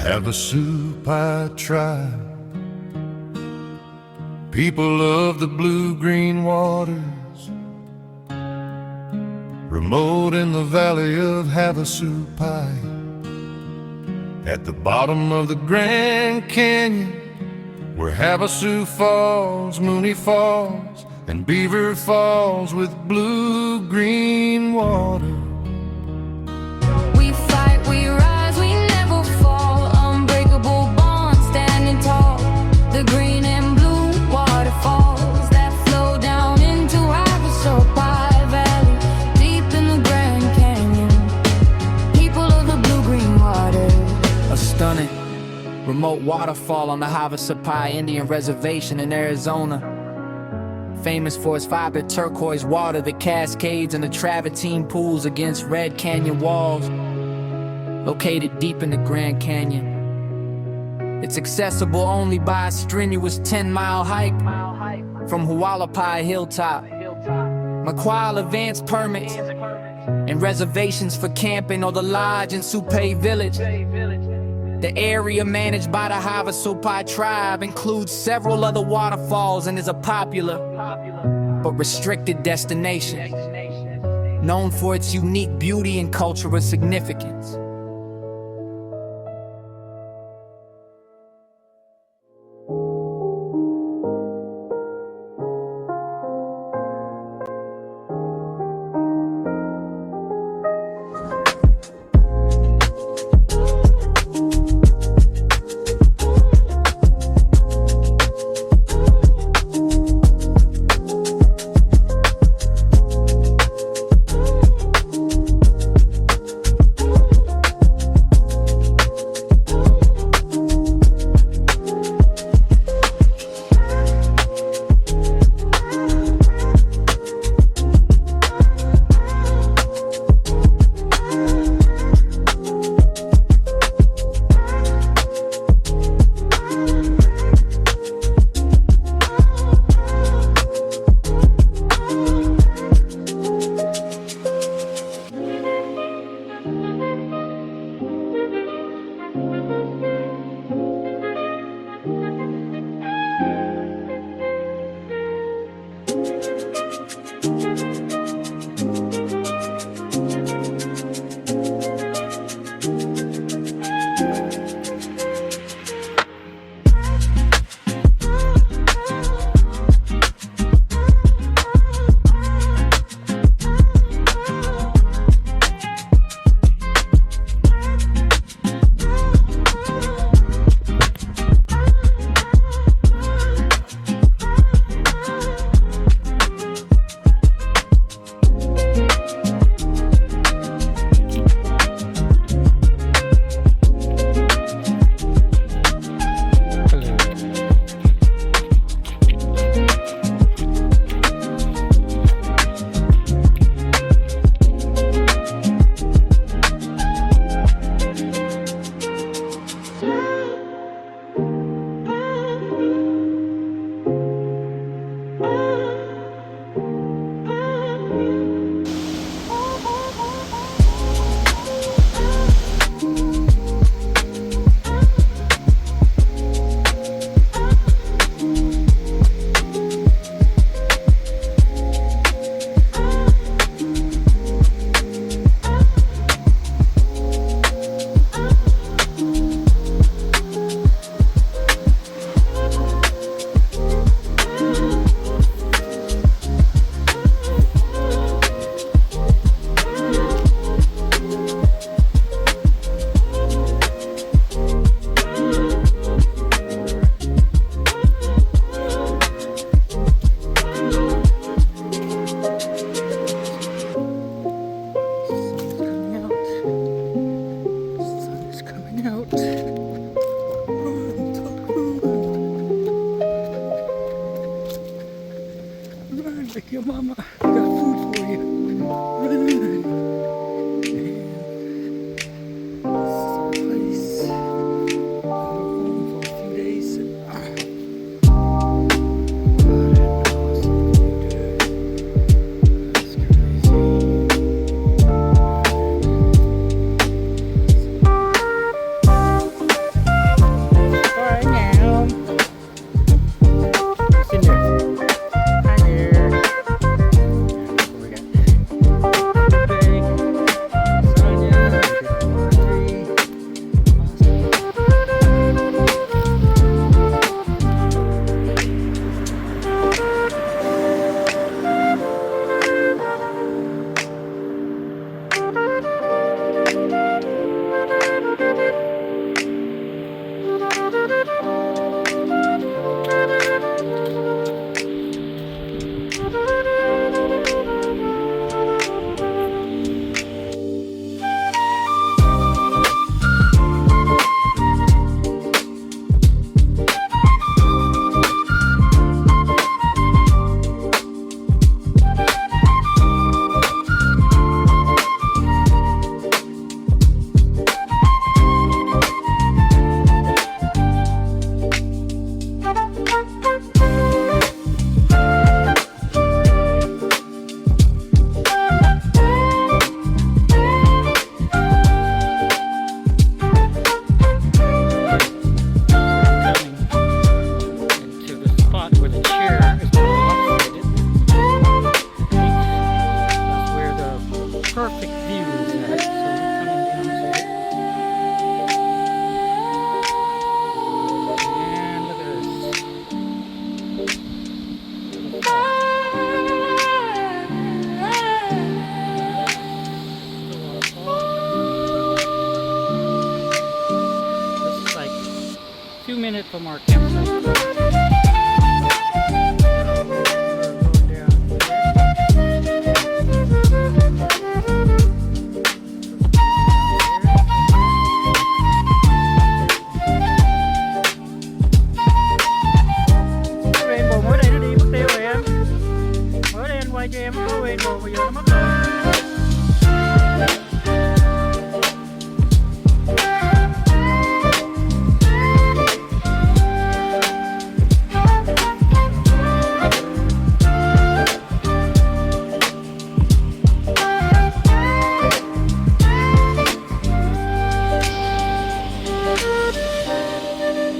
Havasu tribe, people of the blue-green waters, remote in the valley of Havasu, at the bottom of the Grand Canyon, where Havasu Falls, Mooney Falls, and Beaver Falls with blue-green water. We fight, we rise, we never fall. Unbreakable bonds standing tall. The green and blue waterfalls that flow down into Havasu Valley, deep in the Grand Canyon. People of the blue-green water. A stunning remote waterfall on the Havasu Indian Reservation in Arizona. Famous for its vibrant turquoise water that cascades in the travertine pools against Red Canyon walls. Located deep in the Grand Canyon, it's accessible only by a strenuous 10-mile hike from Hualapai Hilltop. Require advance permits and reservations for camping or the lodge in Supe Village. The area managed by the Havasu tribe includes several other waterfalls and is a popular but restricted destination, known for its unique beauty and cultural significance. more campsites. Rainbow mới đây nó đi mất tiêu rồi em. Mới đây anh quay cho em có rainbow bây giờ nó mất rồi.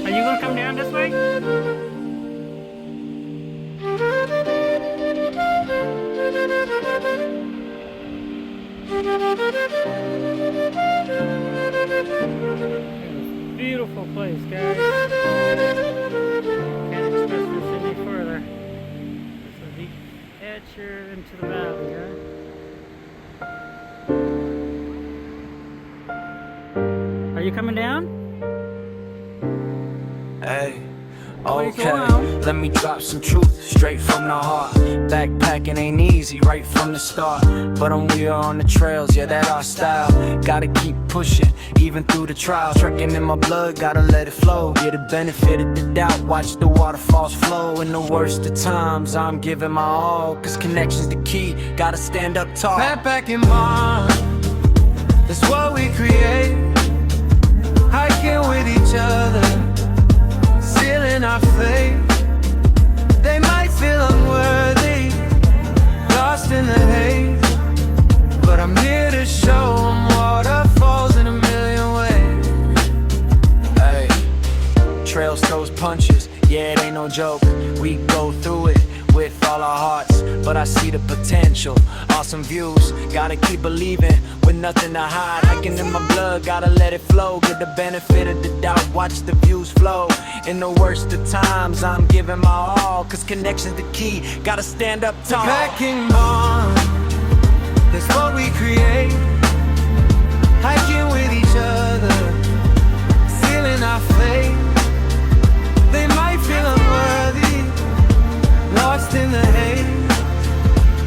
Are you gonna come down this way? Beautiful place, guys. Can't express this any further. So the edge here into the valley, huh? Are you coming down? Hey, Wait, go okay, on. let me drop some truth straight from the heart. Backpacking ain't easy right from the start, but we are on the trails, yeah, that our style. Gotta keep pushing, even through the trials. Trekking in my blood, gotta let it flow. Get the benefit of the doubt, watch the waterfalls flow. In the worst of times, I'm giving my all, cause connection's the key, gotta stand up tall. Backpacking bond, that's what we create. Hiking with each other, sealing our fate. They might feel unworthy, lost in the haze, but I'm here to show them waterfalls in a million ways. Hey, trails throws punches, yeah, it ain't no joke. We go through it with all our hearts, but I see the potential. Awesome views, gotta keep believing with nothing to hide. Hiking in my blood, gotta let it flow. Get the benefit of the doubt, watch the views flow. In the worst of times, I'm giving my all, cause connection's the key, gotta stand up tall. Packing bond, that's what we create. Hiking with each other, sealing our fate. They might feel unworthy, lost in the haze,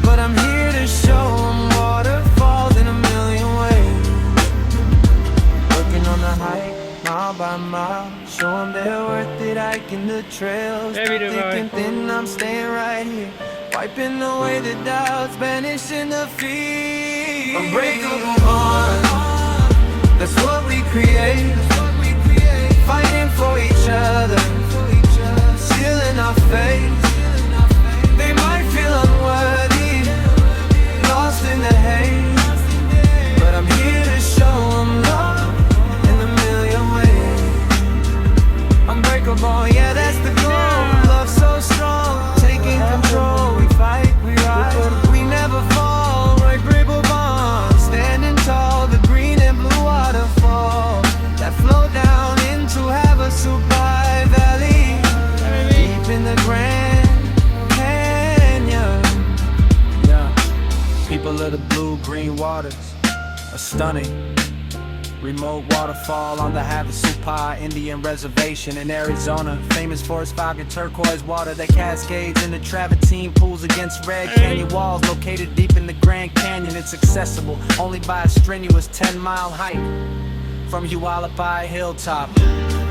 but I'm here to show them waterfalls in a million ways. Working on the hike, mile by mile, show them they're worth it. Hiking the trails, Every day, thick and boy. thin, I'm staying right here, wiping away the doubts, banishing the fear. Unbreakable bond, that's what we create. Fighting for each other, sealing our fate. They might feel unworthy, lost in the haze, but I'm here to show them love in a million ways. Unbreakable, yeah, that's the goal. Love so strong, taking control. We fight, we rise, we never fall. Unbreakable bond, standing tall. The green and blue waterfall that flow down into Havasu Valley, deep in the Grand Canyon. Yeah, people of the blue-green waters are stunning. Remote waterfall on the Havasu Indian Reservation in Arizona, famous for its fog and turquoise water that cascades into travertine pools against Red Canyon walls. Located deep in the Grand Canyon, it's accessible only by a strenuous 10-mile hike from Hualapai Hilltop.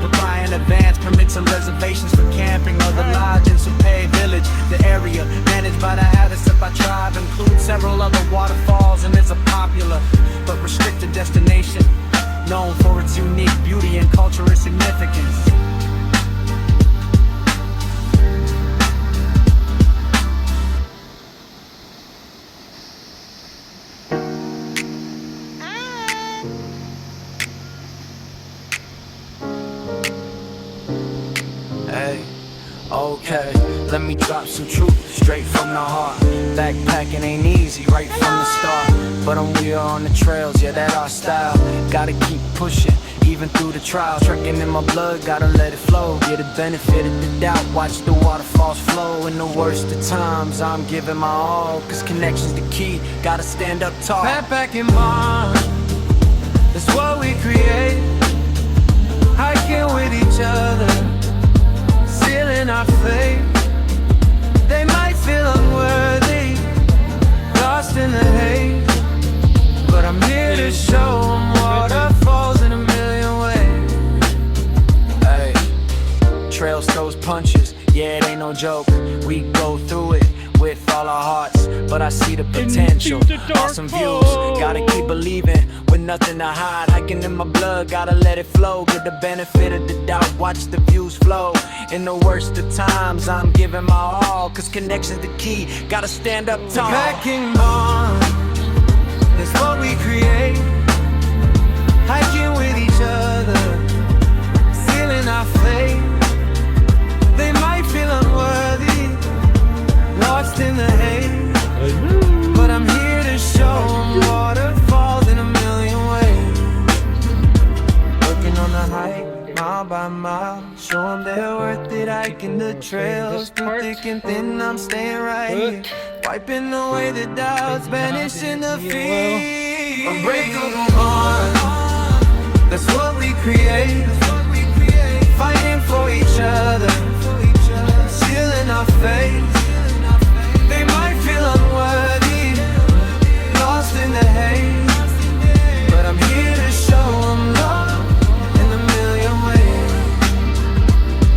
But buy in advance, permits and reservations for camping or the lodge in Supay Village. The area managed by the Havasu tribe includes several other waterfalls, and it's a popular but restricted destination known for its unique beauty and cultural significance. Hey, okay, let me drop some truth straight from the heart. Backpacking ain't easy right from the start, but we are on the trails, yeah, that our style. Gotta keep pushing, even through the trials. Trekking in my blood, gotta let it flow. Get the benefit of the doubt, watch the waterfalls flow. In the worst of times, I'm giving my all, cause connection's the key, gotta stand up tall. Backpacking bond, that's what we create. Hiking with each other, no joke. We go through it with all our hearts, but I see the potential. Awesome views, gotta keep believing with nothing to hide. Hiking in my blood, gotta let it flow. Get the benefit of the doubt, watch the views flow. In the worst of times, I'm giving my all, cause connection's the key, gotta stand up tall. Packing bond, that's what we create. Hiking with each other, sealing our fate. They might feel unworthy, lost in the haze, but I'm here to show them waterfalls in a million ways. Working on the hike, mile by mile, show them they're worth it. Hiking the trails, through thick and thin, I'm staying right here. Wiping away the doubts, banishing the fear. Unbreakable bond, that's what we create. Fighting for each other, sealing our fate. They might feel unworthy, lost in the haze, but I'm here to show them love in a million ways.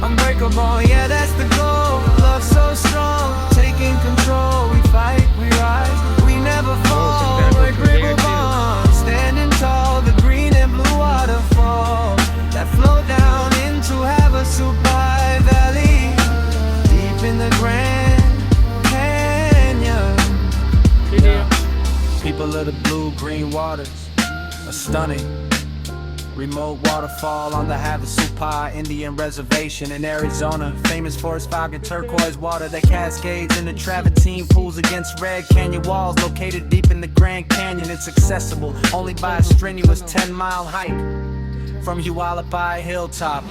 Unbreakable, yeah, that's the goal. Love so strong, taking control. We fight, we rise, we never fall. Unbreakable bond, standing tall. The green and blue waterfall that flow down into Havasu Valley, deep in the Grand Canyon. People of the blue-green waters, a stunning remote waterfall on the Havasu Indian Reservation in Arizona. Famous for its fog and turquoise water that cascades into travertine pools against red canyon walls. Located deep in the Grand Canyon, it's accessible only by a strenuous 10-mile hike from Hualapai Hilltop.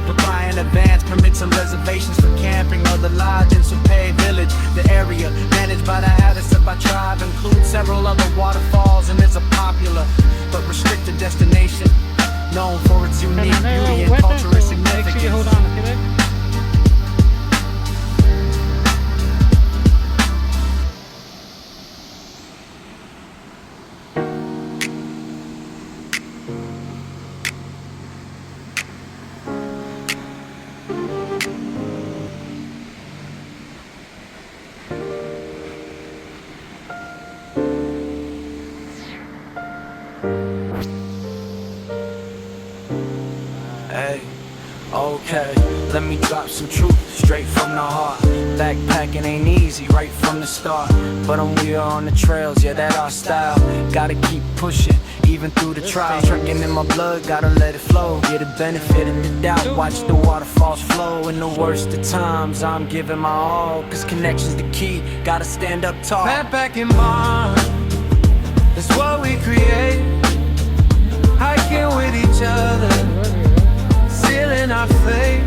But buy in advance, permits and reservations for camping or the lodge in Supay Village. The area, managed by the Havasu tribe, includes several other waterfalls, and it's a popular but restricted destination known for its unique beauty and cultural significance. Make sure you hold on, okay, babe? Hey, okay, let me drop some truth straight from the heart. Backpacking ain't easy right from the start, but we are on the trails, yeah, that our style. Gotta keep pushing, even through the trials. Trekking in my blood, gotta let it flow. Get the benefit of the doubt, watch the waterfalls flow. In the worst of times, I'm giving my all, cause connection's the key, gotta stand up tall. Backpacking bond, that's what we create. Hiking with each other, sealing our fate.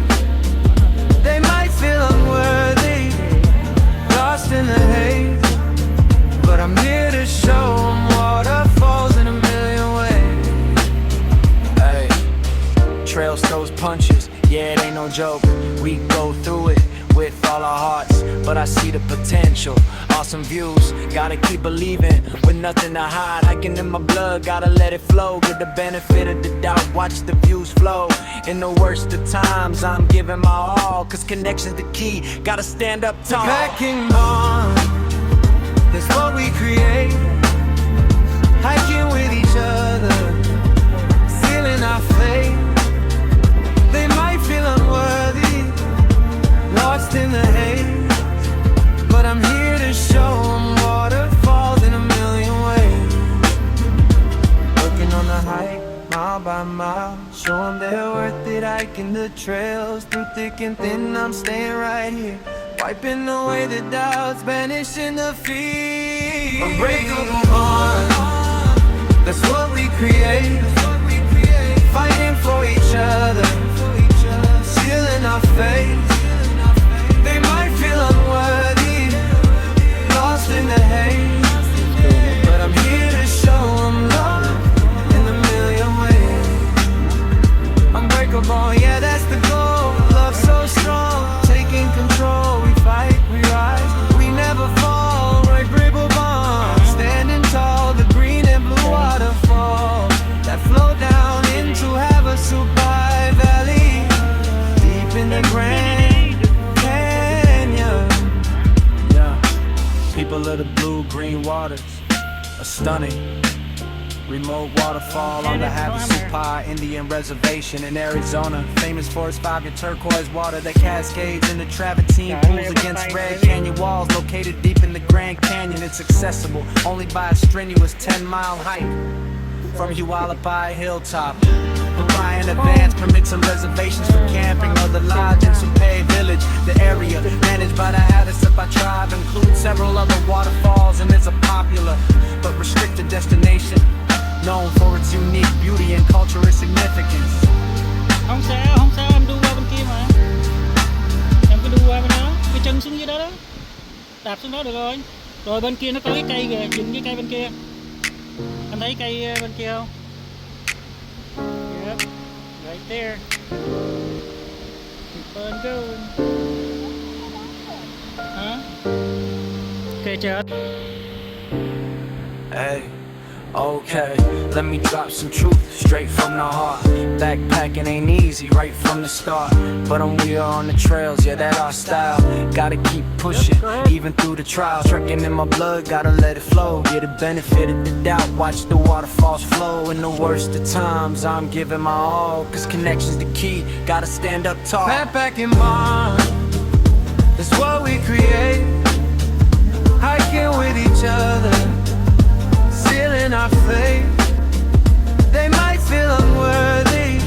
They might feel unworthy, lost in the haze, but I'm here to show them waterfalls in a million ways. Hey, trails throws punches, yeah, it ain't no joke. We go through it with all our hearts, but I see the potential. Awesome views, gotta keep believing with nothing to hide. Hiking in my blood, gotta let it flow. Get the benefit of the doubt, watch the views flow. In the worst of times, I'm giving my all, cause connection's the key, gotta stand up tall. Packing bond, that's what we create. Hiking with each other, sealing our fate. They might feel unworthy, lost in the haze, but I'm here to show them waterfalls in a million ways. Working on the hike, mile by mile, show them they're worth it. Hiking the trails, through thick and thin, I'm staying right here. Wiping away the doubts, banishing the fear. Unbreakable bond, that's what we create. Fighting for each other, sealing our fate. They might feel unworthy, lost in the haze, but I'm here to show them love in a million ways. Unbreakable, yeah, that's the goal. Love so strong, taking control. We fight, we rise, we never fall. Unbreakable bond, standing tall. The green and blue waterfall that flows green waters, a stunning remote waterfall on the Havasu Indian Reservation in Arizona. Famous for its 5-year turquoise water that cascades into travertine pools against Red Canyon walls. Located deep in the Grand Canyon, it's accessible only by a strenuous 10-mile hike from Hualapai Hilltop. Apply in advance, permits and reservations for camping or the lodge in Supai Village. The area managed by the Havasu tribe includes several other waterfalls and is a popular but restricted destination known for its unique beauty and cultural significance. Không sao, em đu qua bên kia mà. Em cứ đu qua bên đó, cái chân xuống dưới đó đó. Đạp xuống đó được rồi. Rồi bên kia nó có cái cây kìa, nhìn cái cây bên kia. Anh thấy cây bên kia không? Yep, right there. Keep on going. Hả? Okay, chưa? Hey, okay, let me drop some truth straight from the heart. Backpacking ain't easy right from the start, but we are on the trails, yeah, that our style. Gotta keep pushing, even through the trials. Trekking in my blood, gotta let it flow. Get the benefit of the doubt, watch the waterfalls flow. In the worst of times, I'm giving my all, cause connection's the key, gotta stand up tall. Backpacking bond, that's what we create. Hiking with each other, sealing our fate. They might feel unworthy,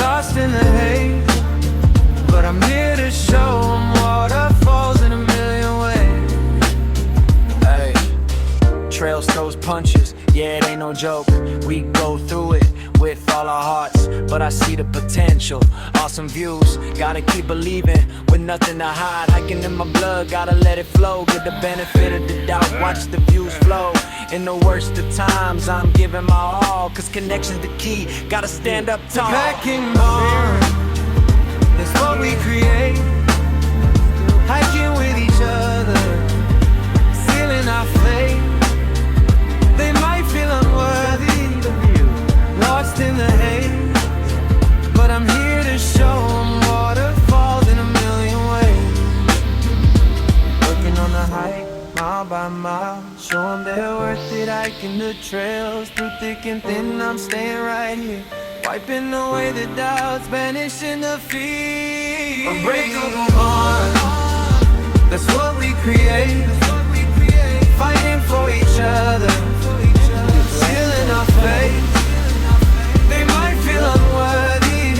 lost in the haze, but I'm here to show them waterfalls in a million ways. Hey, trails throws punches, yeah, it ain't no joke. We go through it with all our hearts, but I see the potential. Awesome views, gotta keep believing with nothing to hide. Hiking in my blood, gotta let it flow. Get the benefit of the doubt, watch the views flow. In the worst of times, I'm giving my all, cause connection's the key, gotta stand up tall. Backpacking bond, that's what we create. Hiking with each other, sealing our fate. They might feel unworthy, lost in the haze, but I'm here to show them waterfalls in a million ways. Working on the hike, mile by mile, show them they're worth it. Hiking the trails, through thick and thin, I'm staying right here, wiping away the doubts, banishing the fear. Unbreakable bond, that's what we create. Fighting for each other, sealing our fate. They might feel unworthy,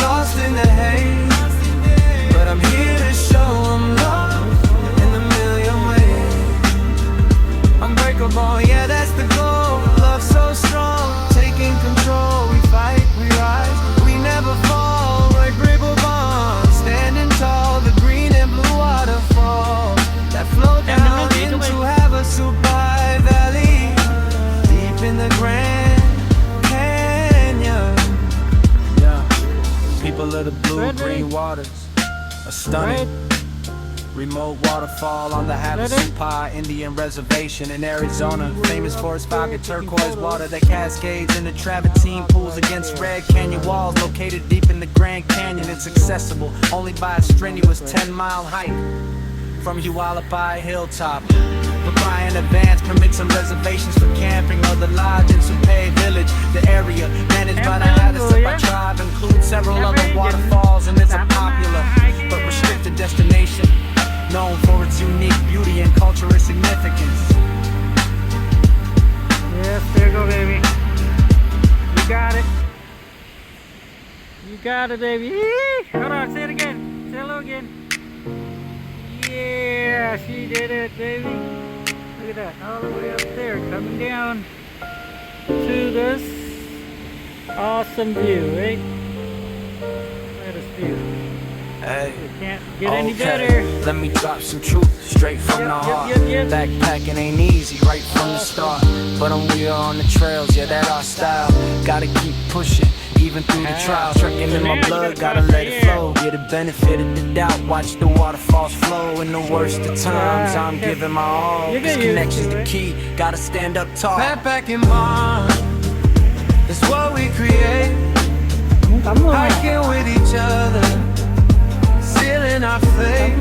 lost in the haze, but I'm here to show them love in a million ways. Unbreakable, yeah, that's the goal. Love so strong, taking control. We fight, we rise, we never fall. Unbreakable bond, standing tall. The green and blue waterfall that flow down into Havasu Valley, deep in the Grand Canyon. Yeah, people of the blue-green waters, a stunning remote waterfall on the Havasu Indian Reservation in Arizona. Famous for its 5-year turquoise water that cascades into travertine pools against Red Canyon walls. Located deep in the Grand Canyon, it's accessible only by a strenuous 10-mile hike from Hualapai Hilltop. Apply in advance, permits and reservations for camping or the lodge in Supai Village. The area managed by the Havasu tribe includes several other waterfalls and it's a popular but restricted destination known for its unique beauty and cultural significance. Yes, there you go, baby. You got it. You got it, baby. Yee! Hold on, say it again. Say hello again. Yeah, she did it, baby. Look at that, all the way up there, coming down to this awesome view, right? Look at this view. Hey, You can't get any better. let me drop some truth straight from the heart. Backpacking ain't easy right from the start, but we are on the trails, yeah, that our style. Gotta keep pushing, even through the trials. Trekking in my blood, gotta let it flow. Get the benefit of the doubt, watch the waterfalls flow. In the worst of times, I'm giving my all, cause connection's the key, gotta stand up tall. Backpacking bond, that's what we create. Hiking with each other, sealing our fate.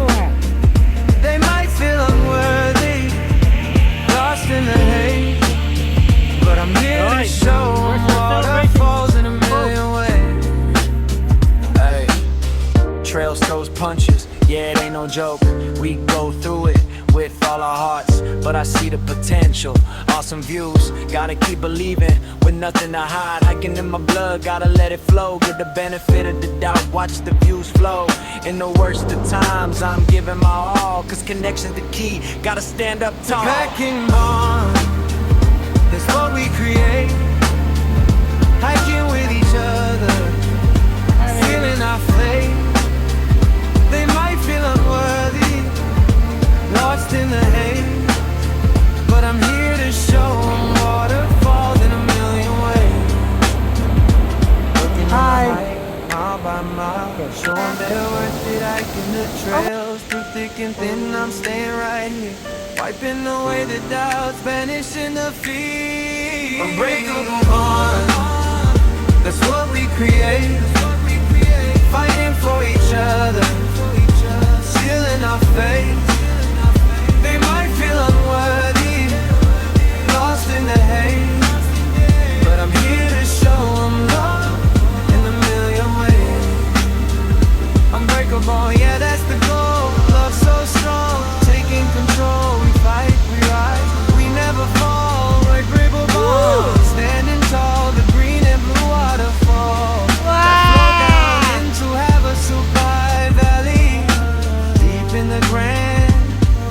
They might feel unworthy, see the potential. Awesome views, gotta keep believing with nothing to hide. Hiking in my blood, gotta let it flow. Get the benefit of the doubt, watch the views flow. In the worst of times, I'm giving my all, cause connection's the key, gotta stand up tall. Packing bond, that's what we create. Hiking with each other, feeling our fate. They might feel unworthy, lost in the haze, but I'm here to show them waterfalls in a million ways. Looking on the light, mile by mile, show them they're worth it. Hiking the trails through thick and thin, I'm staying right here, wiping away the doubts, banishing the fear. Unbreakable bond, that's what we create. Fighting for each other, sealing our fate. They might feel unworthy, lost in the haze, but I'm here to show them love in a million ways. Unbreakable, yeah, that's the goal. Love so strong, taking control. We fight, we rise, we never fall. Like river bonds, standing tall. The green and blue waterfall that flow down into Havasu Valley, deep in the Grand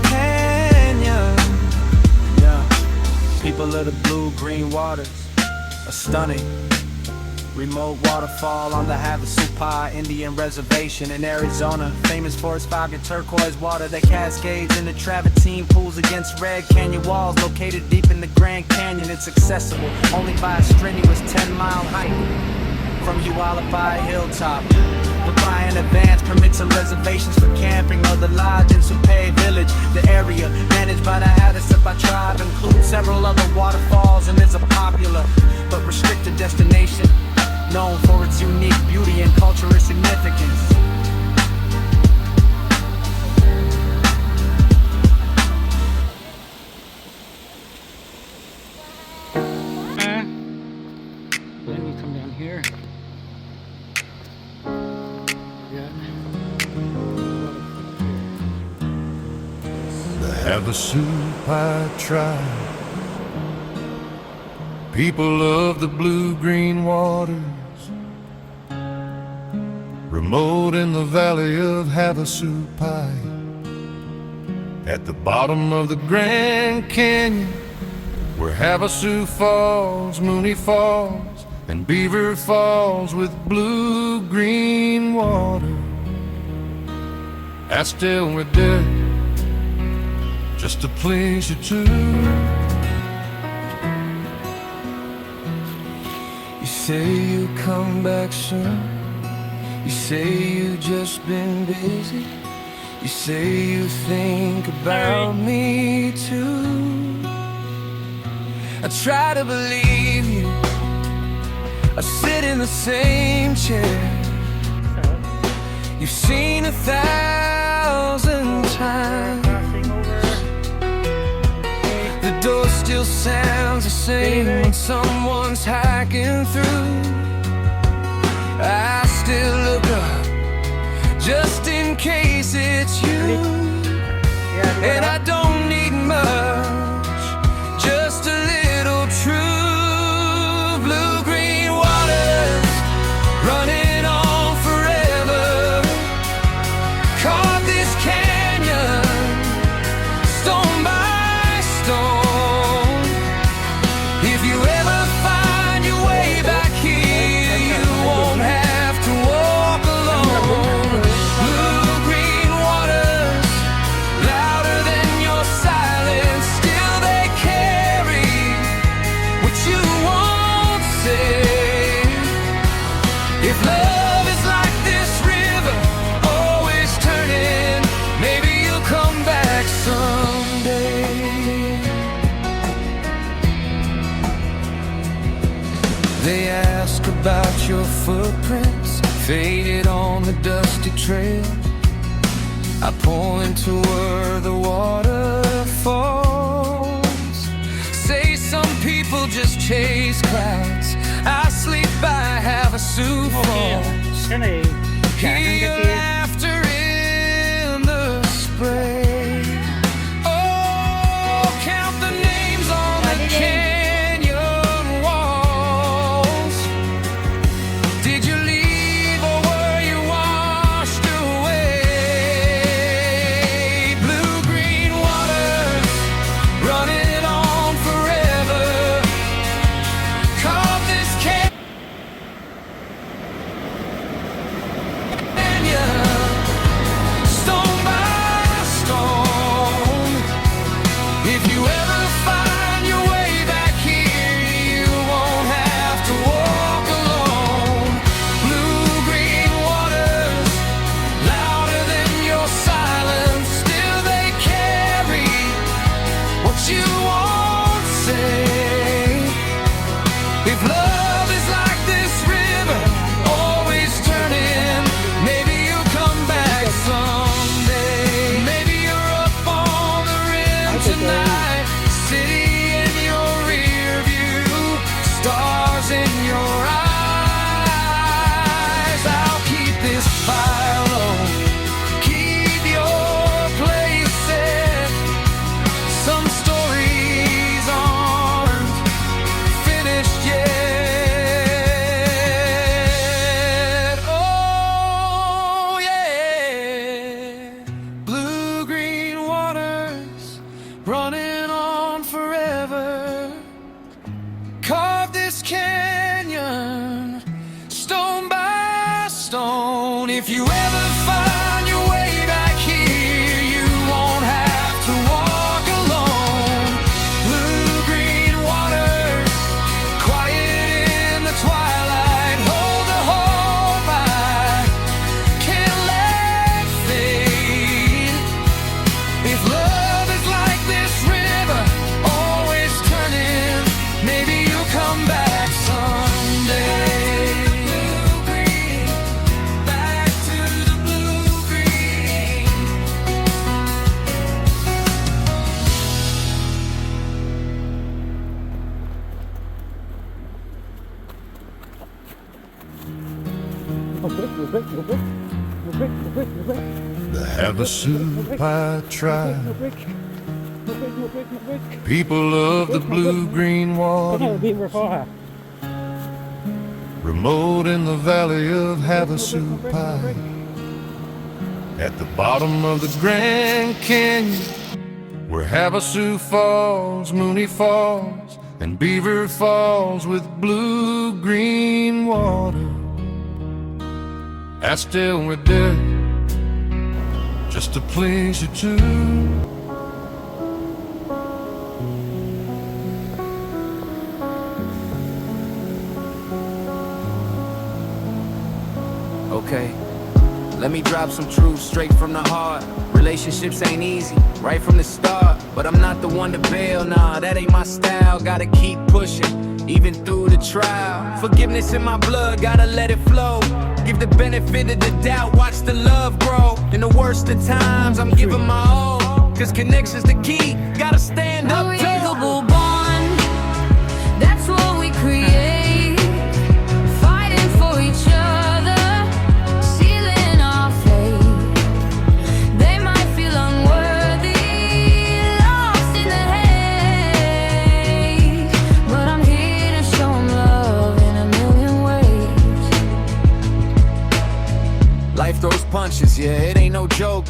Canyon. Yeah, people of the blue-green waters, a stunning remote waterfall on the Havasu Indian Reservation in Arizona. Famous for its foggy turquoise water that cascades into travertine pools against red canyon walls. Located deep in the Grand Canyon, it's accessible only by a strenuous 10-mile hike from Hualapai Hilltop. But by in advance, permits and reservations for camping or the lodge in Supay Village. The area managed by the Havasu tribe includes several other waterfalls and is a popular but restricted destination known for its unique beauty and cultural significance. Then we come down here. The Havasu tribe, people of the blue-green waters, remote in the valley of Havasu at the bottom of the Grand Canyon, where Havasu Falls, Mooney Falls, and Beaver Falls with blue-green water. I still we're dead, just to please you too. You say you'll come back soon. You say you've just been busy. You say you think about me too. I try to believe you. I sit in the same chair you've seen 1,000 times. The door still sounds the same when someone's hiking through. I still look up just in case it's you. And I don't need much, just a little true blue-green waters running on forever. Carve this canyon stone by stone. If you ever find your way back here, you won't have to walk alone. Blue-green waters, louder than your silence, still they carry what you won't say. If love is like this river, always turning, maybe you'll come back someday. They ask about your footprints, faded on the dusty trail. I point to where the water falls. Say some people just chase clouds. I sleep by Havasu Falls. Cái này chả hơn cái Hear kia. laughter in the spray. Oh, count If love is like this river, always turning, maybe you'll come back someday. Maybe you're up on the rim tonight, city in your rear view, stars in your eyes. I'll keep this fire low, keep your place set. Some stories aren't finished yet. Oh yeah, blue-green waters running on forever. Carve this canyon stone by stone. If you ever find your way back here, you won't have to walk alone. Blue-green waters, quiet in the twilight, hold the hope I can't let fade. If love is like this river, always turning, maybe you'll come back someday. Blue-green, back to the blue-green. The Havasu tribe, people of the blue-green water, remote in the valley of Havasu Pie, at the bottom of the Grand Canyon, where Havasu Falls, Mooney Falls, and Beaver Falls with blue-green water. I still we're dead, just to please you too. Okay, let me drop some truths straight from the heart. Relationships ain't easy, right from the start. But I'm not the one to bail, nah, that ain't my style. Gotta keep pushing, even through the trial. Forgiveness in my blood, gotta let it flow. Give the benefit of the doubt, watch the love grow. In the worst of times, I'm giving my all. Cause connection's the key, gotta stand up Unbreakable bond, that's what we create. Fighting for each other, sealing our fate. They might feel unworthy, lost in the haze, but I'm here to show 'em love in a million ways. Life throws punches, yeah, it ain't no joke.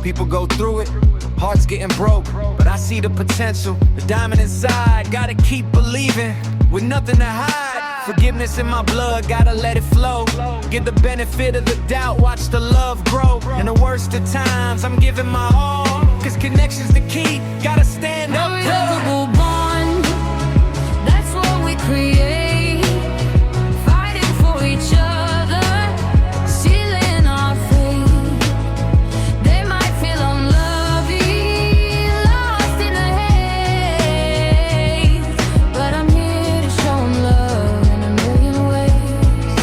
People go through it, hearts getting broke. But I see the potential, the diamond inside. Gotta keep believing, with nothing to hide. Forgiveness in my blood, gotta let it flow. Give the benefit of the doubt, watch the love grow. In the worst of times, I'm giving my all. Cause connection's the key, gotta stand up Unbreakable bond, that's what we create. Fighting for each other, sealing our fate. They might feel unlovely, lost in the haze, but I'm here to show 'em love in a million ways.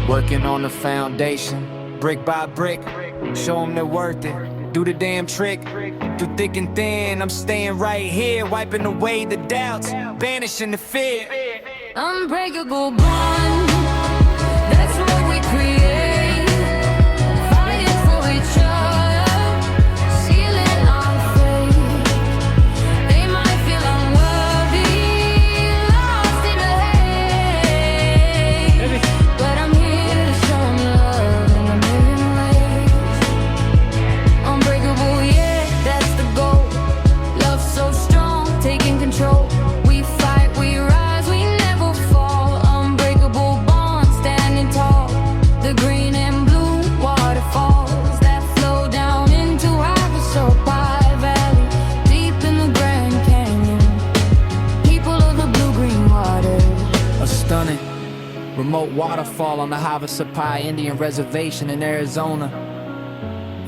Working on the foundation, brick by brick. Show 'em they're worth it, do the damn trick. Through thick and thin, I'm staying right here, wiping away the doubts, banishing the fear. Unbreakable bond, that's what we create. Fighting for each other, sealing our fate. They might feel unworthy, lost in the haze, but I'm here to show 'em love in a million ways. Unbreakable, yeah, that's the goal. Love so strong, taking control. We fight, we rise, we never fall. Unbreakable bond, standing tall. The green and blue waterfalls that flow down into Havasu Valley, deep in the Grand Canyon. People of the blue-green waters. A stunning remote waterfall on the Havasu Indian Reservation in Arizona.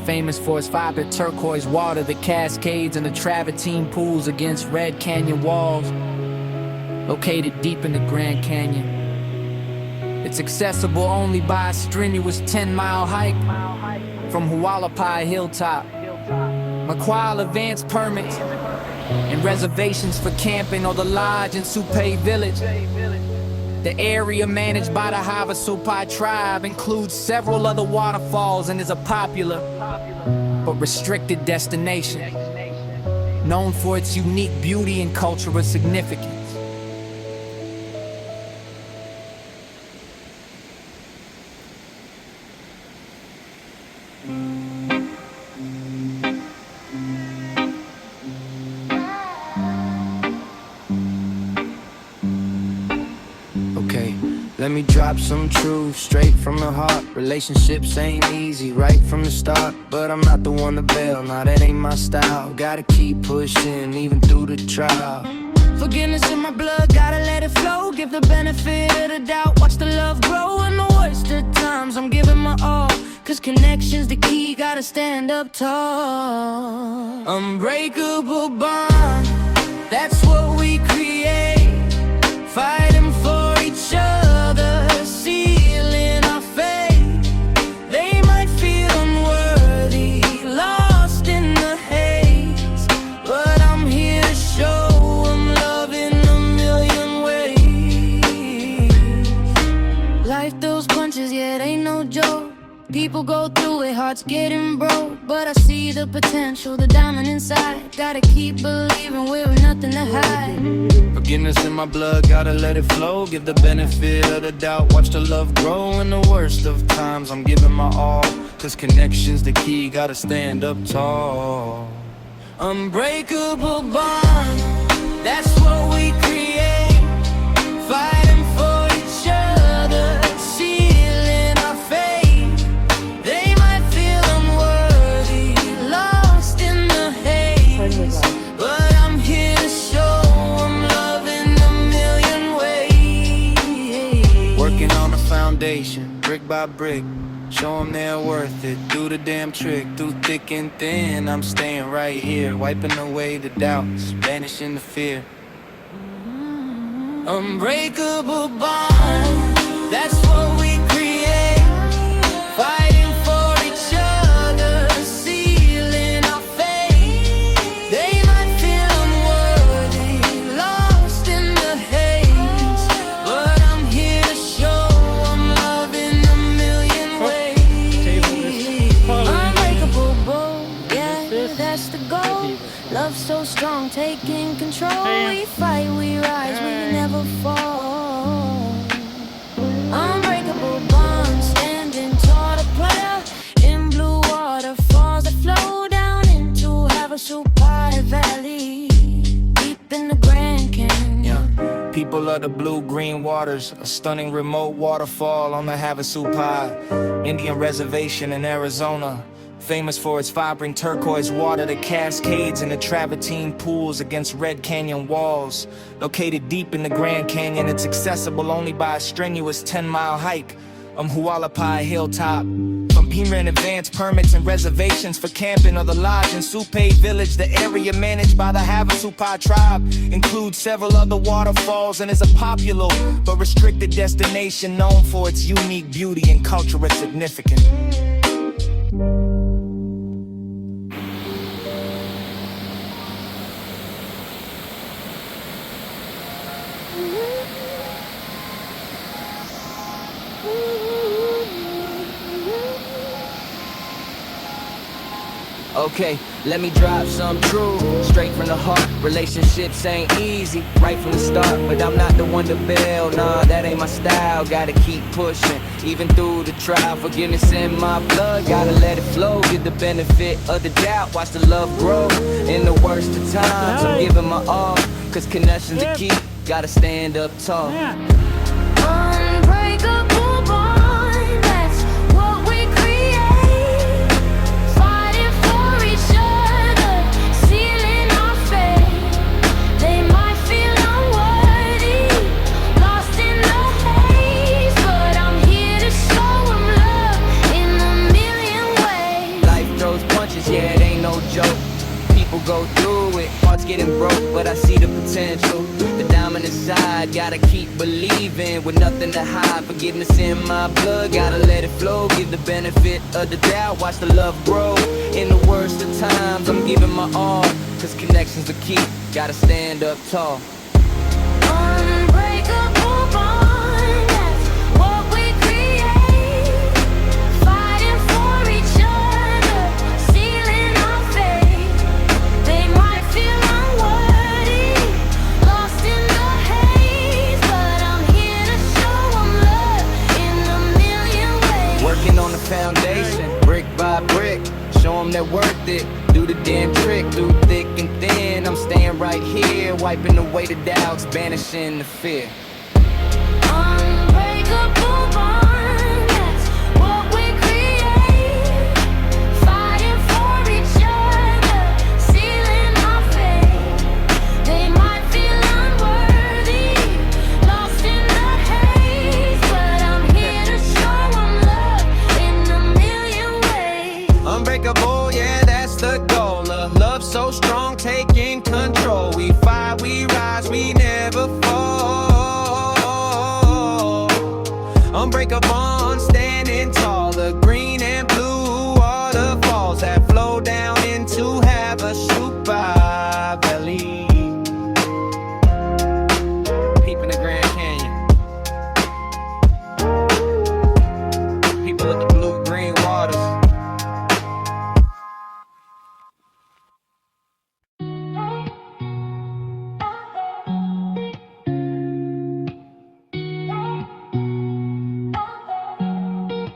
Famous for its vibrant turquoise water, the cascades and the travertine pools against red canyon walls. located deep in the Grand Canyon. It's accessible only by a strenuous 10-mile hike from Hualapai Hilltop. Require advance permits and reservations for camping or the lodge in Supe Village. The area managed by the Havasu tribe includes several other waterfalls and is a popular but restricted destination, known for its unique beauty and cultural significance. Okay, let me drop some truth straight from the heart. Relationships ain't easy right from the start, but I'm not the one to bail, nah, that ain't my style. Gotta keep pushing even through the trial. Forgiveness in my blood, gotta let it flow. Give the benefit of the doubt, watch the love grow. In the worst of times, I'm giving my all, cause connection's the key, gotta stand up tall. Unbreakable bond, that's what we create. Fighting for each other, sealing our fate. They might feel unworthy, lost in the haze, but I'm here to show them love in a million ways. Life throws punches, yeah, it ain't no joke. People go through it, hearts getting broke, but I see the potential, the diamond inside. Gotta keep believing we're nothing to hide. Forgiveness in my blood, gotta let it flow. Give the benefit of the doubt, watch the love grow. In the worst of times, I'm giving my all, cause connection's the key, gotta stand up tall. Unbreakable bond, that's what we create. Fighting for each other, sealing our fate. They might feel unworthy, lost in the haze, but I'm here to show them love in a million ways. Working on the foundation, brick by brick, show them they're worth it. Do the damn trick, through thick and thin, I'm staying right here, wiping away the doubts, banishing the fear. Unbreakable bond, that's what we create. Fighting for each other, sealing our fate. They might feel unworthy, lost in the haze, but I'm here to show them love in a million ways. Unbreakable bold, yeah, that's the goal. Love so strong, taking control. We fight, we rise, we never fall. Unbreakable bond, standing tall to prayer. In blue waterfalls that flow down into Havasu Valley, deep in the Grand Canyon. Yeah. People of the blue-green waters, a stunning remote waterfall on the Havasu Indian Reservation in Arizona. Famous for its vibrant turquoise water that cascades in the travertine pools against Red Canyon walls. Located deep in the Grand Canyon, it's accessible only by a strenuous 10-mile hike on Hualapai Hilltop. From payment advance permits and reservations for camping or the lodge in Supe Village, the area managed by the Havasu tribe includes several other waterfalls and is a popular but restricted destination known for its unique beauty and cultural significance. Okay, let me drop some truth straight from the heart. Relationships ain't easy right from the start, but I'm not the one to bail, nah, that ain't my style. Gotta keep pushing, even through the trial. Forgiveness in my blood, gotta let it flow. Give the benefit of the doubt, watch the love grow. In the worst of times, I'm giving my all, cause connection's the key, gotta stand up tall. Unbreakable bond, that's what we create. Fighting for each other, sealing our fate. They might feel unworthy, lost in the haze, but I'm here to show them love in a million ways. Life throws punches, yeah, it ain't no joke. People go through it, hearts getting broke, but I see the potential, the diamond inside. Gotta keep believing with nothing to hide. Forgiveness in my blood, gotta let it flow. Give the benefit of the doubt, watch the love grow. In the worst of times, I'm giving my all. Cause connections are key, gotta stand up tall. Unbreakable bond, that's what we create. Fighting for each other, sealing our fate. They might feel unworthy, lost in the haze, but I'm here to show them love in a million ways. Working on the foundation, brick by brick. Show them they're worth it. Do the damn trick through thick and thin. I'm staying right here, wiping away the doubts, banishing the fear. Unbreakable bond, that's what we create. Fighting for each other, sealing our fate. They might feel unworthy, lost in the haze, but I'm here to show them love in a million ways. Unbreakable, yeah, that's the goal. A love so strong, taking control. We fight, we rise, we never fall. Unbreakable, standing tall. The green and blue waterfalls that flow down into Havasu Valley. Peeping the Grand Canyon. People of the blue-green waters.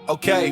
Okay,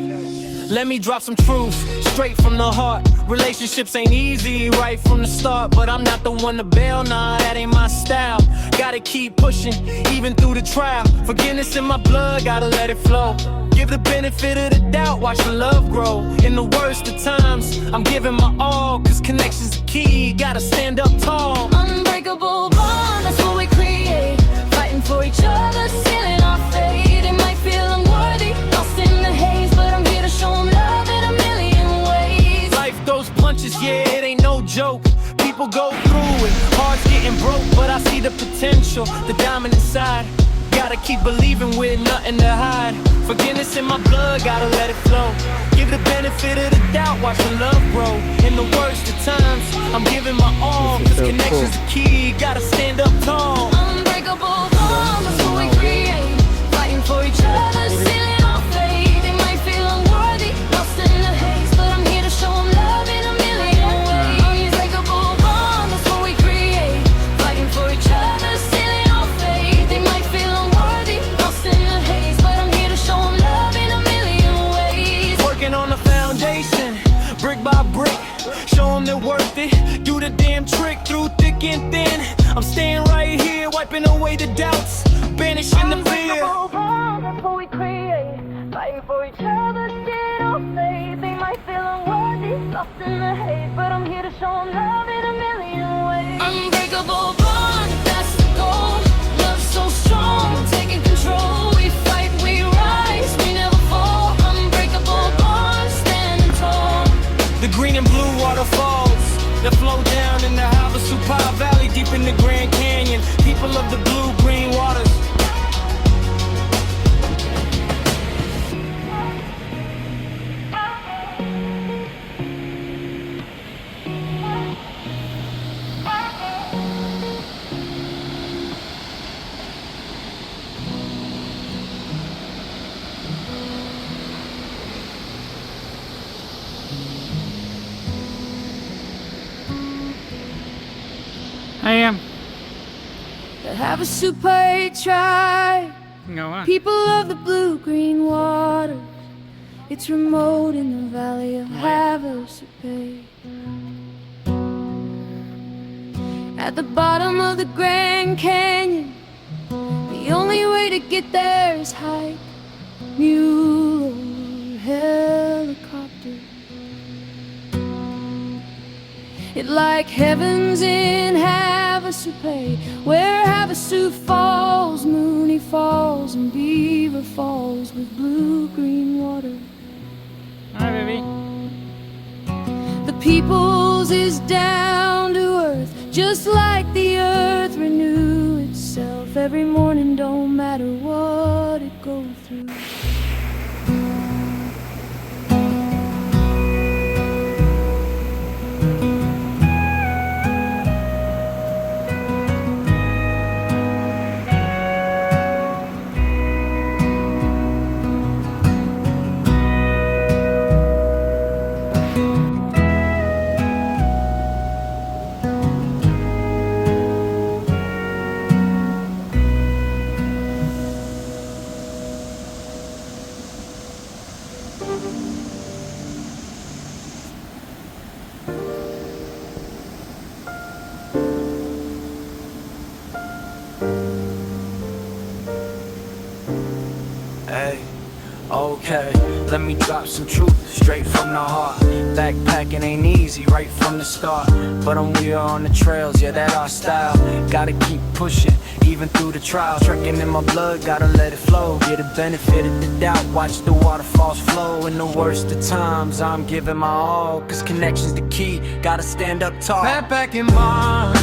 let me drop some truth straight from the heart. Relationships ain't easy right from the start, but I'm not the one to bail, nah, that ain't my style. Gotta keep pushing, even through the trial. Forgiveness in my blood, gotta let it flow. Give the benefit of the doubt, watch the love grow. In the worst of times, I'm giving my all. Cause connection's the key, gotta stand up tall. Unbreakable bond, that's what we create. Fighting for each other, sealing our fate. It might feel unworthy, lost in the haze, but I'm here to show them love in a million ways. Life throws punches, yeah, it ain't no joke. People go through it, hearts getting broke, but I see the potential, the diamond inside. Gotta keep believing with nothing to hide. Forgiveness in my blood, gotta let it flow. Give the benefit of the doubt, watch the love grow. In the worst of times, I'm giving my all. Cause connection's the key, gotta stand up tall. Unbreakable bond, that's what we create. Fighting for each other, sealing our fate. They might feel unworthy, lost in the haze, but I'm here to show them love in a million ways. Unbreakable bond, that's what we create. Fighting for each other, sealing our fate. They might feel unworthy, lost in the haze, but I'm here to show them love in a million ways. Working on the foundation, brick by brick. Show them they're worth it. Do the damn trick through thick and thin. I'm staying right here, wiping away the doubts, banishing the fear. Unbreakable bond, that's what we create. Fighting for each other, sealing our fate. They might feel unworthy, lost in the haze, but I'm here to show them love in a million ways. Unbreakable bond, that's the goal. Love so strong, taking control. We fight, we rise, we never fall. Unbreakable bond, standing tall. The green and blue waterfalls that flow down in the Havasu Valley, deep in the Grand Canyon. People of the blue-green waters. Hai em, The Havasu tribe, ngầu á. people of the blue-green waters. It's remote in the valley of Havasu. At the bottom of the Grand Canyon, the only way to get there is hike, mule, or helicopter. It like heaven's in Havasu, where Havasu Falls, Mooney Falls, and Beaver Falls with blue-green water. Hi baby. The people's is down to earth, just like the earth renew itself life every morning, don't matter what it goes through. Hey, okay, let me drop some truth straight from the heart. Backpacking ain't easy right from the start, but we are on the trails, yeah, that our style. Gotta keep pushing, even through the trials. Trekking in my blood, gotta let it flow. Get the benefit of the doubt, watch the waterfalls flow. In the worst of times, I'm giving my all, cause connection's the key, gotta stand up tall. Backpacking bond,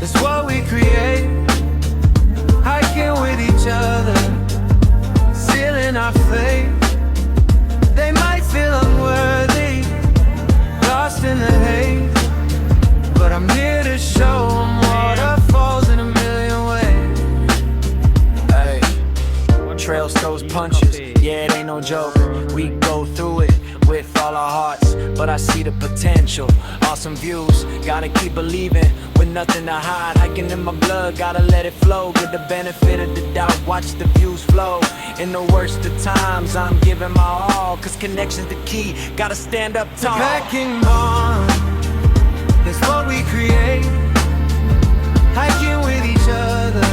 that's what we create. Hiking with each other, sealing our fate. They might feel unworthy, lost in the haze, but I'm here to show them waterfalls in a million ways. Hey, trails throws punches, yeah, it ain't no joke. We go through it with all our hearts, but I see the potential. Awesome views, gotta keep believing, with nothing to hide. Hiking in my blood, gotta let it flow. Give the benefit of the doubt, watch the views flow. In the worst of times, I'm giving my all, cause connection's the key, gotta stand up tall. Backpacking bond, that's what we create. Hiking with each other,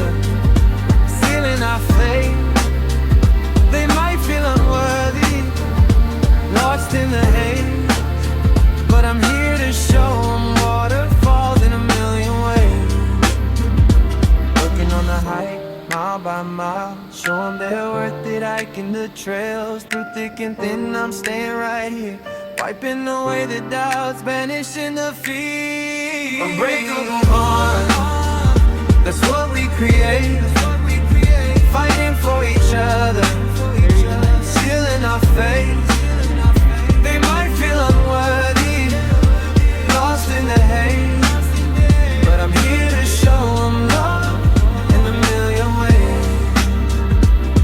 sealing our fate. They might feel unworthy, lost in the haze, but I'm here to show them waterfalls in a million ways. Working on the hike, mile by mile, show them they're worth it. Hiking the trails, through thick and thin, I'm staying right here, wiping away the doubts, banishing the fear. Unbreakable bond, that's what we create. Fighting for each other, sealing our fate. They might feel unworthy, lost in the haze, but I'm here to show them love in a million ways.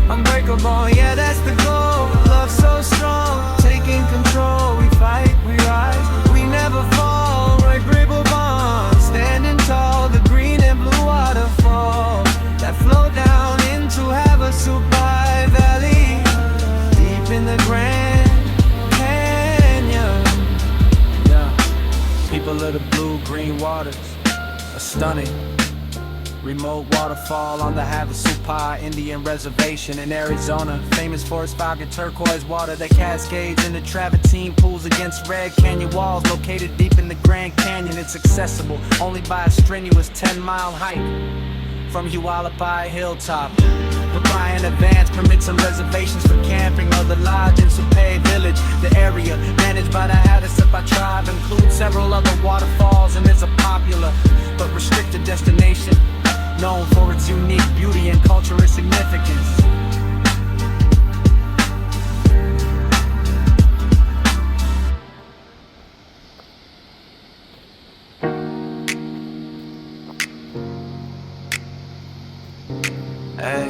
Unbreakable, yeah, that's the goal. Love so strong, taking control. We fight, we rise, we never fall. Unbreakable bond, standing tall. The green and blue waterfall that flow down into Havasu Valley, deep in the Grand Canyon. Yeah, people of the blue-green waters, a stunning remote waterfall on the Havasu Indian Reservation in Arizona. Famous for its fog and turquoise water that cascades into travertine pools against red canyon walls. Located deep in the Grand Canyon, it's accessible only by a strenuous 10-mile hike from Hualapai Hilltop. But buy in advance, permits and reservations for camping or the lodge in Supay Village. The area, managed by the Havasu tribe, includes several other waterfalls and is a popular but restricted destination, known for its unique beauty and cultural significance. Hey,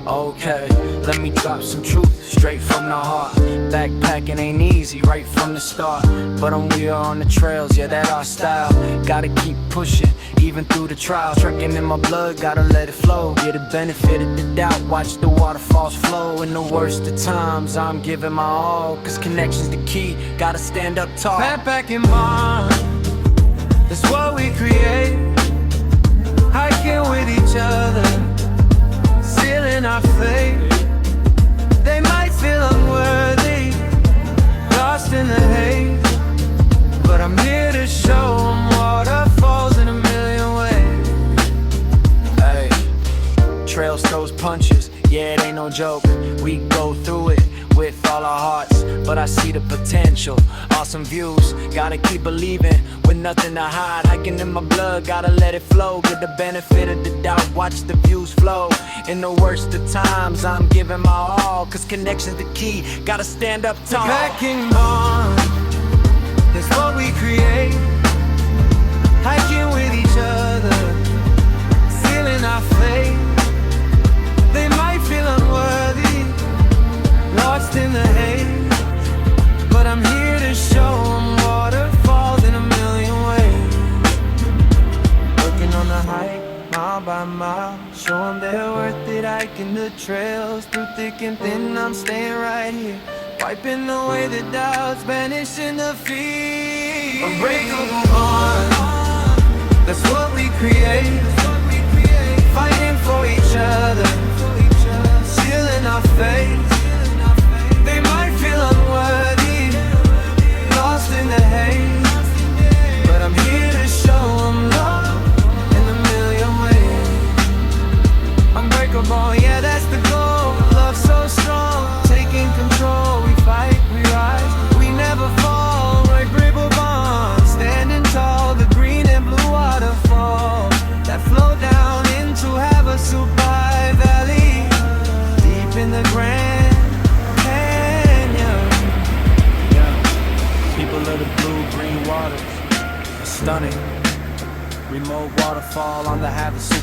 okay, let me drop some truth straight from the heart. Backpacking ain't easy right from the start, but we are on the trails, yeah, that our style. Gotta keep pushing, even through the trials. Trekking in my blood, gotta let it flow. Get the benefit of the doubt, watch the waterfalls flow. In the worst of times, I'm giving my all, cause connection's the key, gotta stand up tall. Backpacking bond, that's what we create. Hiking with each other, sealing our fate. They might feel unworthy, lost in the haze, but I'm here to show them waterfalls in a million ways. Hey, trails throws punches, yeah, it ain't no joke. We go through it with all our hearts, but I see the potential. Awesome views, gotta keep believing, with nothing to hide. Hiking in my blood, gotta let it flow. Get the benefit of the doubt, watch the views flow. In the worst of times, I'm giving my all, cause connection's the key, gotta stand up tall. Packing bond, that's what we create. Hiking with each other, sealing our fate. They might feel unworthy, lost in the haze, but I'm here to show them waterfalls in a million ways. Working on the hike, mile by mile, show them they're worth it. Hiking the trails, through thick and thin, I'm staying right here, wiping away the doubts, banishing the fear. Unbreakable bond, that's what we create. Fighting for each other, sealing our fate. They might feel unworthy, lost in the haze, but I'm here to show them love in a million ways. Unbreakable, yeah, that's the goal. Love so strong, taking control. We fight, we rise, we never fall. Unbreakable bond, standing tall. The green and blue waterfall that flow down into Havasu Valley, deep in the Grand Canyon. Yeah, people of the blue-green waters, a stunning remote waterfall on the Havasu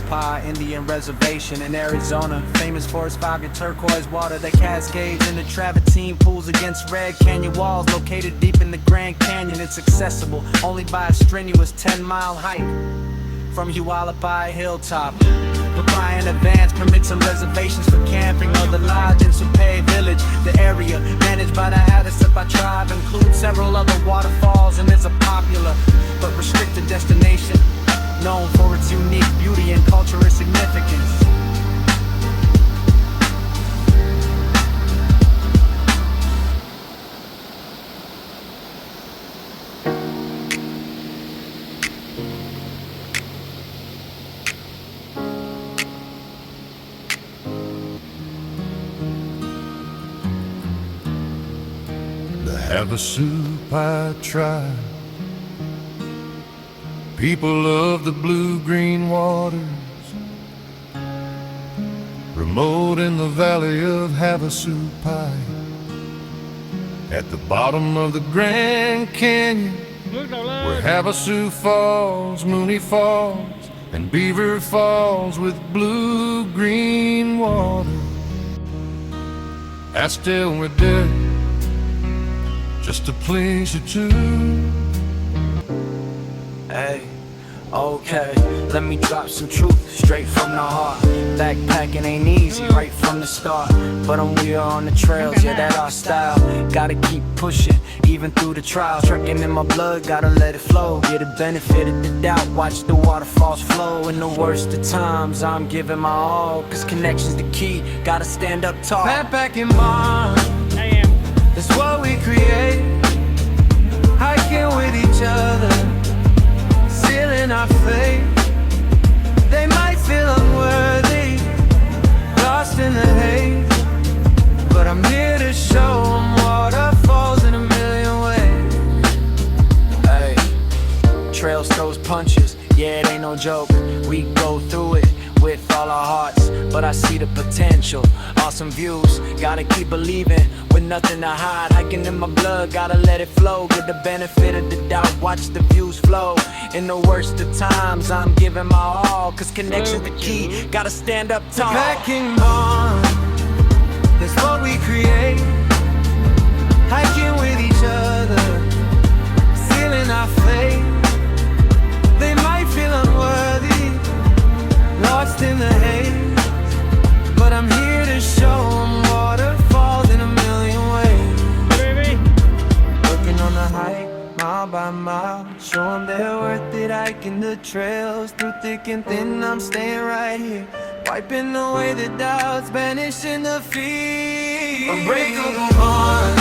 Indian Reservation in Arizona. Famous for its vibrant turquoise water that cascades into travertine pools against Red Canyon walls. Located deep in the Grand Canyon, it's accessible only by a strenuous 10-mile hike from Hualapai Hilltop. Apply in advance, permits and reservations for camping or the lodge in Supay Village. The area, managed by the Havasu tribe, includes several other waterfalls and is a popular but restricted destination, known for its unique beauty and cultural significance. Havasu tribe, people of the blue-green waters, remote in the valley of Havasu, at the bottom of the Grand Canyon, Nước đầu where lên. Havasu Falls, Mooney Falls, and Beaver Falls with blue-green water. I still we're dead, just to please you too. Hey, okay, let me drop some truth straight from the heart. Backpacking ain't easy right from the start, but I'm weird on the trails, yeah, that our style. Gotta keep pushing, even through the trials. Trekking in my blood, gotta let it flow. Get the benefit of the doubt, watch the waterfalls flow. In the worst of times, I'm giving my all, cause connection's the key, gotta stand up tall. Backpacking bond, I am. that's what we create. Hiking with each other, sealing our fate. They might feel unworthy, lost in the haze, but I'm here to show them waterfalls in a million ways. Hey, trails throws punches, yeah, it ain't no joke. We go through it with all our hearts, but I see the potential. Awesome views, gotta keep believing, with nothing to hide. Hiking in my blood, gotta let it flow. Get the benefit of the doubt, watch the views flow. In the worst of times, I'm giving my all, cause connection's the key, gotta stand up tall. Packing bond, that's what we create. Hiking with each other, sealing our fate. They might feel unworthy, lost in the haze, but I'm here to show them waterfalls in a million ways. Baby. Working on the hike, mile by mile, show them they're worth it. Hiking the trails, through thick and thin, I'm staying right here, wiping away the doubts, banishing the fear. Unbreakable bond,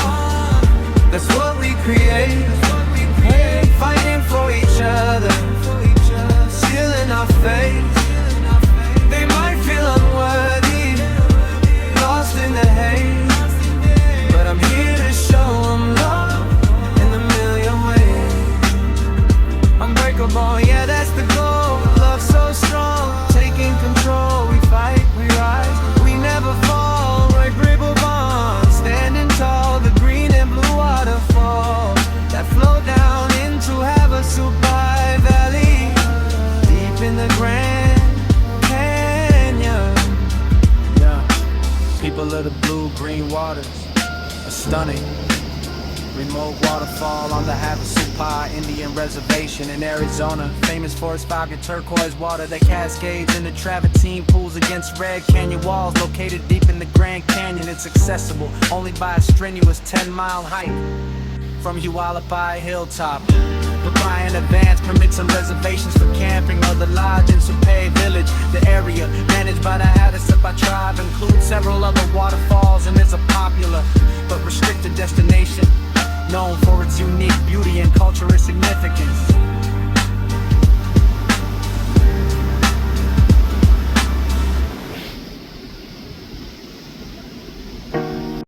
that's what we create. Fighting for each other, sealing our fate. They might feel unworthy, lost in the haze, but I'm people of the blue-green waters, a stunning remote waterfall on the Havasu Indian Reservation in Arizona. Famous for its vibrant turquoise water that cascades into travertine pools against Red Canyon walls. Located deep in the Grand Canyon, it's accessible only by a strenuous 10-mile hike from Hualapai Hilltop. But buy in advance permits and reservations for camping or the lodge in Supay Village. The area, managed by the Havasu tribe, includes several other waterfalls and is a popular but restricted destination known for its unique beauty and cultural significance.